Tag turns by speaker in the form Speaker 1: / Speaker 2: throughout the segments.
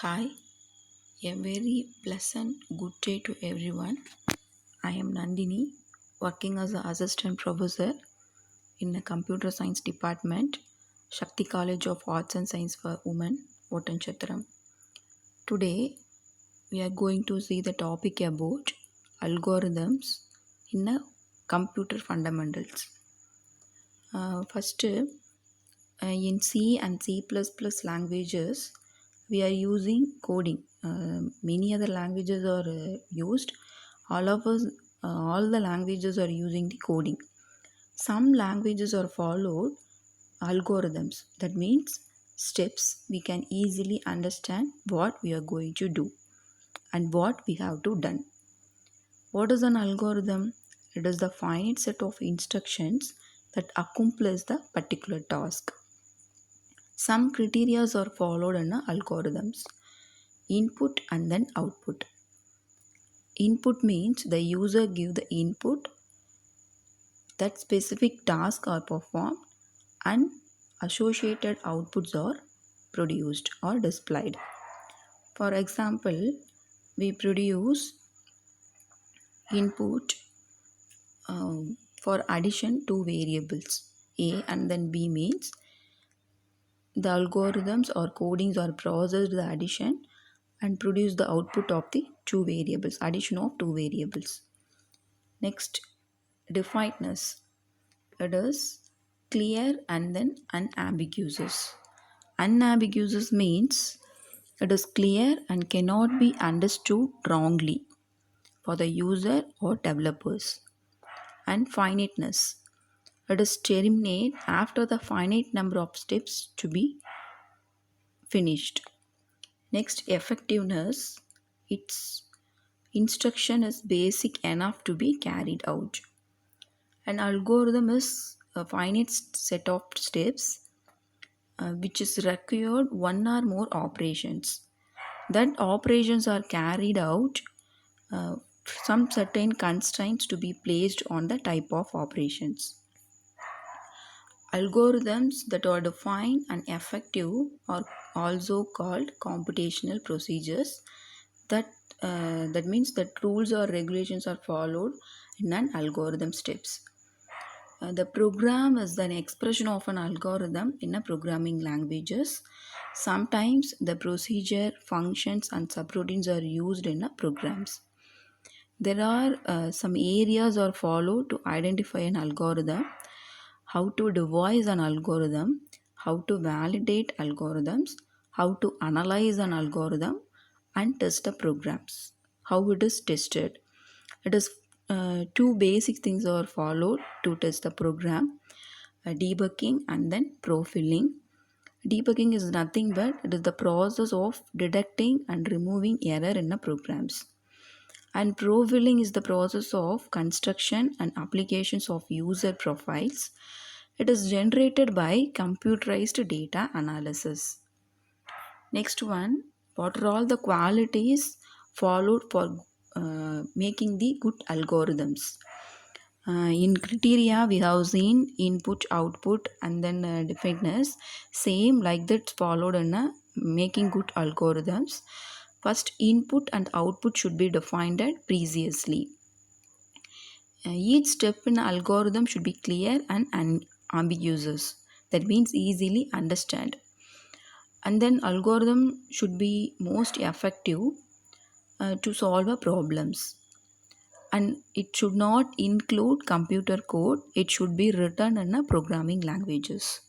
Speaker 1: Hi, a very pleasant good day to everyone. I am Nandini, working as an assistant professor in the computer science department, Shakti College of Arts and Science for Women, Ottanchatram. Today, we are going to see the topic about algorithms in the computer fundamentals. First, in C and C++ languages, we are using coding. Many other languages are used. All of us, all the languages are using the coding. Some languages are followed algorithms. That means steps we can easily understand what we are going to do and what we have to done. What is an algorithm? It is the finite set of instructions that accomplish the particular task. Some criteria are followed in algorithms: input and then output. Input means the user give the input, that specific tasks are performed, and associated outputs are produced or displayed. For example, we produce input for addition to variables A and then B means the algorithms or codings are processed the addition and produce the output of the two variables, addition of two variables. Next, definiteness. It is clear and then unambiguous. Unambiguous means it is clear and cannot be understood wrongly for the user or developers. And finiteness. It is terminate after the finite number of steps to be finished. Next, effectiveness. Its instruction is basic enough to be carried out. An algorithm is a finite set of steps which is required one or more operations. That operations are carried out, uh, some certain constraints to be placed on the type of operations. Algorithms that are defined and effective are also called computational procedures. That means that rules or regulations are followed in an algorithm steps. The program is an expression of an algorithm in a programming languages. Sometimes the procedure, functions, and subroutines are used in a programs. There are some areas are followed to identify an algorithm, how to devise an algorithm, how to validate algorithms, how to analyze an algorithm, and test the programs, how it is tested. It is two basic things are followed to test the program: debugging and then profiling. Debugging is nothing but it is the process of detecting and removing error in the programs. And profiling is the process of construction and applications of user profiles. It is generated by computerized data analysis. Next one, what are all the qualities followed for making the good algorithms? In criteria, we have seen input, output, and then definiteness. Same like that followed in making good algorithms. First, input and output should be defined previously. Each step in algorithm should be clear and unambiguous. That means easily understand. And then algorithm should be most effective to solve a problems, and it should not include computer code. It should be written in a programming languages.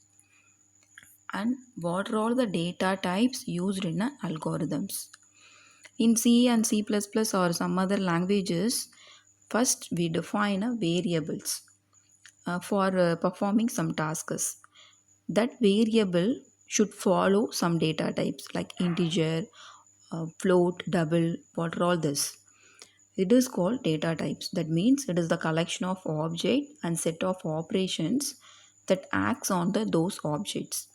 Speaker 1: And what are all the data types used in algorithms? In C and C++ or some other languages, first we define variables for performing some tasks. That variable should follow some data types like integer, float, double, what are all this. It is called data types. That means it is the collection of object and set of operations that acts on those objects.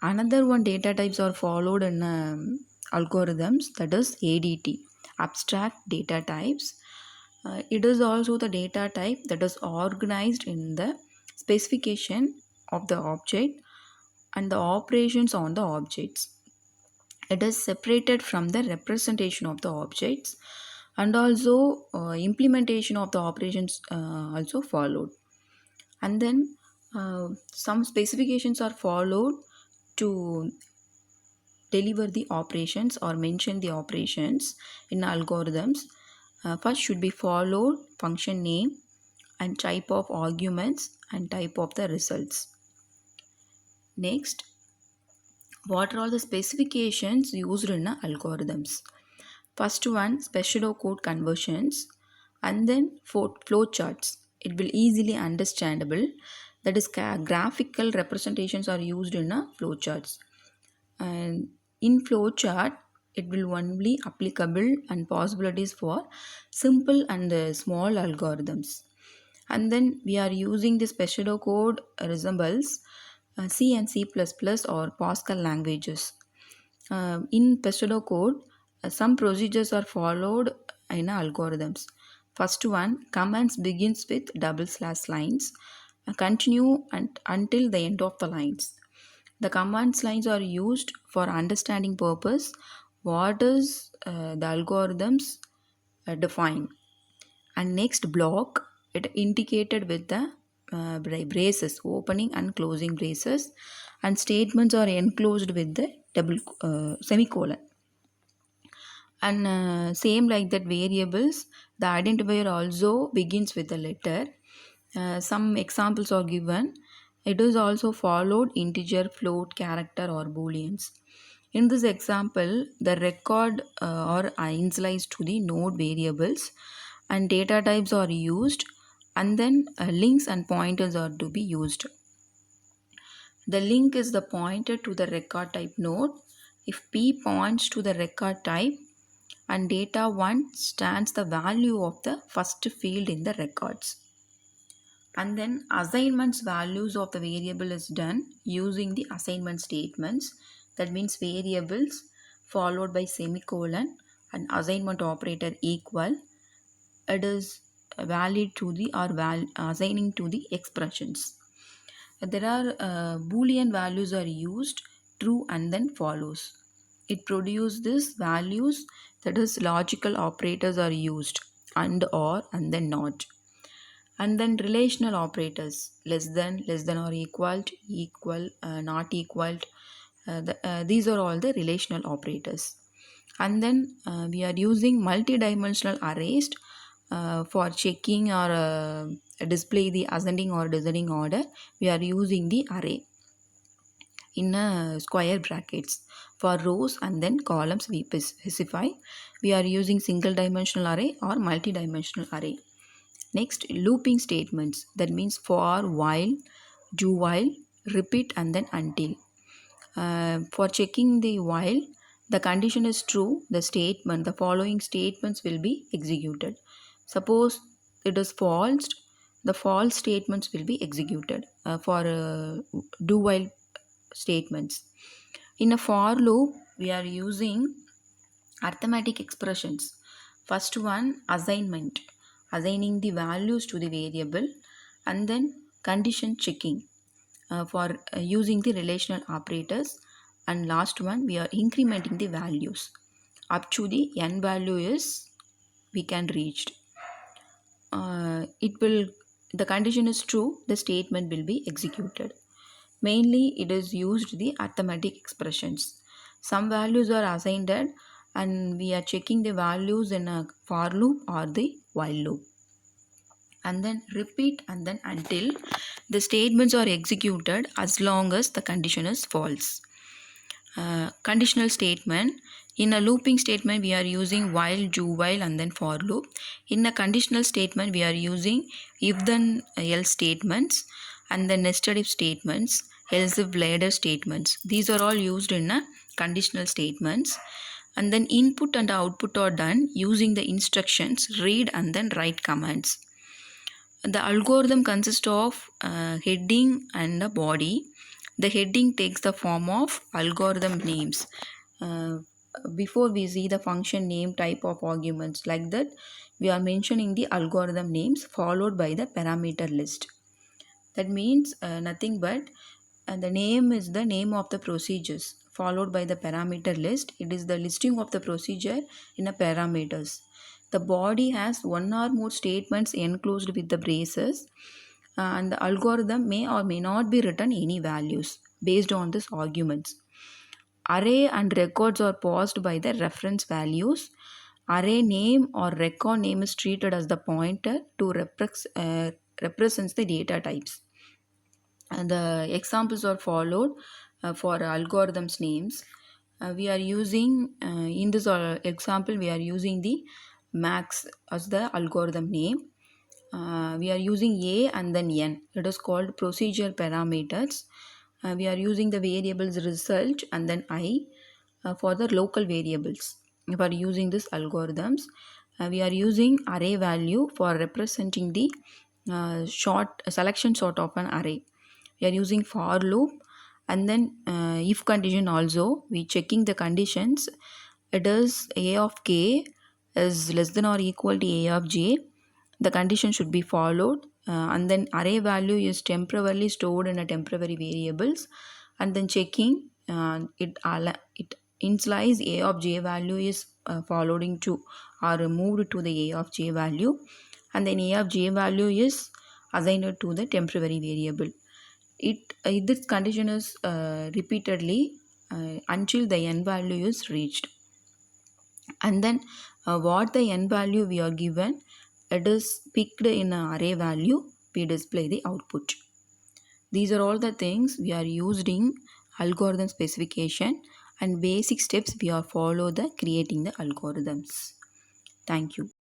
Speaker 1: Another one data types are followed in algorithms, that is ADT, abstract data types. It is also the data type that is organized in the specification of the object and the operations on the objects. It is separated from the representation of the objects, and also implementation of the operations also followed. And then some specifications are followed to deliver the operations or mention the operations in algorithms. First should be followed function name and type of arguments and type of the results. Next, what are all the specifications used in algorithms? First one, pseudocode conversions, and then flow charts. It will easily understandable. That is, graphical representations are used in flow charts. And in flowchart, it will only applicable and possibilities for simple and small algorithms. And then we are using the pseudocode resembles C and C++ or Pascal languages. In pseudocode, some procedures are followed in algorithms. First one, commands begins with double slash lines, continue until the end of the lines. The commands lines are used for understanding purpose. What is the algorithms define? And next block, it indicated with the braces, opening and closing braces, and statements are enclosed with the double semicolon. And same like that, variables, the identifier also begins with a letter. Some examples are given. It is also followed integer, float, character or booleans. In this example, the record are initialized to the node variables and data types are used, and then links and pointers are to be used. The link is the pointer to the record type node. If P points to the record type and data 1 stands the value of the first field in the records. And then assignments values of the variable is done using the assignment statements. That means variables followed by semicolon and assignment operator equal. It is valid to the or assigning to the expressions. There are boolean values are used, true and then follows. It produces these values, that is logical operators are used, and or and then not. And then relational operators, less than or equal to, equal, not equal to, these are all the relational operators. And then we are using multi-dimensional arrays for checking or display the ascending or descending order. We are using the array in square brackets. For rows and then columns we specify. We are using single dimensional array or multi-dimensional array. Next, looping statements, that means for, while, do while, repeat and then until. For checking the while, the condition is true, the following statements will be executed. Suppose it is false, the false statements will be executed. For do while statements. In a for loop, we are using arithmetic expressions. First one, assignment, assigning the values to the variable, and then condition checking for using the relational operators, and last one, we are incrementing the values up to the n value is we can reach. The condition is true, the statement will be executed. Mainly it is used the arithmetic expressions. Some values are assigned and we are checking the values in a for loop or the while loop. And then repeat and then until, the statements are executed as long as the condition is false. Conditional statement, in a looping statement we are using while, do while and then for loop. In a conditional statement we are using if then else statements and the nested if statements, else if later statements. These are all used in a conditional statements. And then input and output are done using the instructions read and then write commands. The algorithm consists of heading and a body. The heading takes the form of algorithm names. Before we see the function name, type of arguments, like that we are mentioning the algorithm names followed by the parameter list. That means nothing but the name is the name of the procedures. followed by the parameter list. It is the listing of the procedure in a parameters. The body has one or more statements enclosed with the braces, and the algorithm may or may not be written any values based on these arguments. Array and records are paused by the reference values. Array name or record name is treated as the pointer to represents the data types. And the examples are followed for algorithms names. We are using in this example we are using the max as the algorithm name. We are using a and then n. It is called procedural parameters. We are using the variables result and then I for the local variables. We are using this algorithms. We are using array value for representing the short selection sort of an array. We are using for loop, and then if condition also we checking the conditions. It is a of k is less than or equal to a of j. The condition should be followed, and then array value is temporarily stored in a temporary variables, and then checking it initialize a of j value is followed into or moved to the a of j value, and then a of j value is assigned to the temporary variable. This condition is repeatedly until the n value is reached, and then what the n value we are given, it is picked in an array value, we display the output. These are all the things we are using algorithm specification, and basic steps we are follow the creating the algorithms. Thank you.